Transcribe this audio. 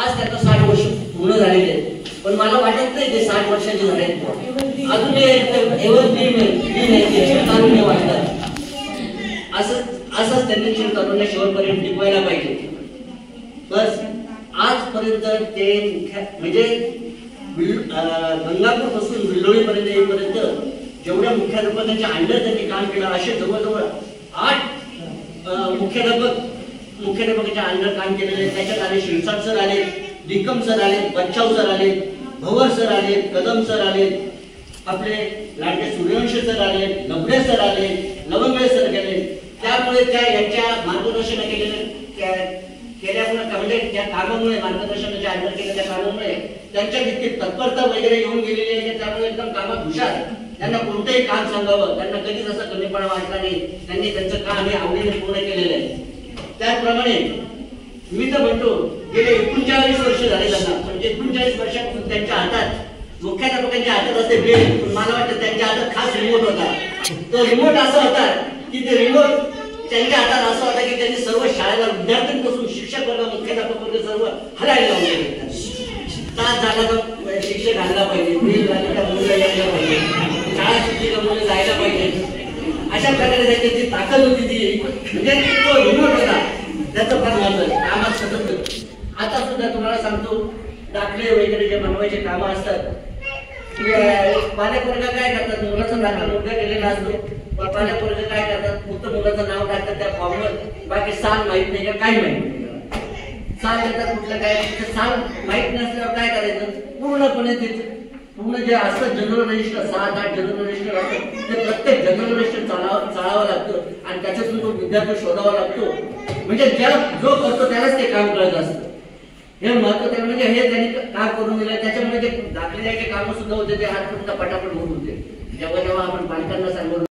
आज त्यांना 60 वर्ष पूर्ण झालेले आहेत, पण मला वाटत नाही ते 60 वर्षाचे झाले अजून चिरतारुण्य वाटतात. असंच त्यांनी चिरतारुण्य शेवटपर्यंत टिकवायला पाहिजे. बस आजपर्यंत ते म्हणजे गंगापूर पासून विल्लोळी पर्यंत येईपर्यंत जेवढ्या मुख्याध्यापकांच्या अंडर त्यांनी काम केलं असे जवळजवळ 8 मुख्याध्यापकांच्या अंडर काम केलेले. त्याच्यात आले शिरसाट सर आले, निकम सर आले, बच्चाव सर आले, भवर सर आले, कदम सर आले, आपले लाडके सूर्यवंशी सर आले, नबडे सर आले, लवंगळे सर गेले. त्यामुळे त्या यांच्या मार्गदर्शन केल्यामुळे म्हणजे त्या कामामुळे मार्गदर्शनाच्या अंडर केलेल्या कामामुळे त्यांच्या इतकी तत्परता वगैरे येऊन गेलेली आहे. त्यामुळे एकदम कामात हुशार. त्यांना कोणतेही काम सांगावं त्यांना कधीच असा कमीपणा वाटला नाही. त्यांनी त्यांचं काम हे आवडीने पूर्ण केलेलं आहे. त्याचप्रमाणे मी तर म्हणतो गेले 39 वर्ष झाले त्यांना, म्हणजे 39 वर्षापासून त्यांच्या हातात मुख्याध्यापकांच्या हातात असे बेल, पण मला वाटतं त्यांच्या हातात खास रिमोट होता. तो रिमोट असा होता की ते रिमोट त्यांच्या हातात असं होता की त्यांनी सर्व शाळेला विद्यार्थ्यांपासून शिक्षक वर्ग मुख्याध्यापक वर्ग सर्व हलायला लावले. तास झाला तर शिक्षक घालला पाहिजे, बिल झालं तर मुलं यायला पाहिजे, शाळा सुट्टी मुलं जायला पाहिजे. अशा प्रकारे त्याची जी ताकद होती ती म्हणजे तो रिमोट होता त्याचं फार महत्व आहे कामात सतत. आता सुद्धा तुम्हाला सांगतो दाखले वगैरे जे बनवायचे कामं असतात पालक वर्ग काय करतात, मुलाचा दाखला मुलगा गेलेला असतो, पालक वर्ग काय करतात फक्त मुलाचं नाव टाकतात त्या फॉर्मवर, बाकी साल माहित नाही का काही माहित नाही. साल देतात कुठलं काय, साल माहित नसल्यावर काय करायचं पूर्णपणे पूर्ण जे असतं जनरल रजिस्टर 7-8 जनरल रजिस्टर असतं ते प्रत्येक जनरल रजिस्टर चाळावं लागतं आणि त्याच्यातून तो विद्यार्थी शोधावा लागतो. म्हणजे जो करतो त्यालाच ते काम कळत असतं. हे महत्व म्हणजे हे त्यांनी काम करून दिलं. त्याच्यामुळे जे दाखले काम सुद्धा होते ते आजपर्यंत पटापट होत होते. जेव्हा आपण पालकांना सांगू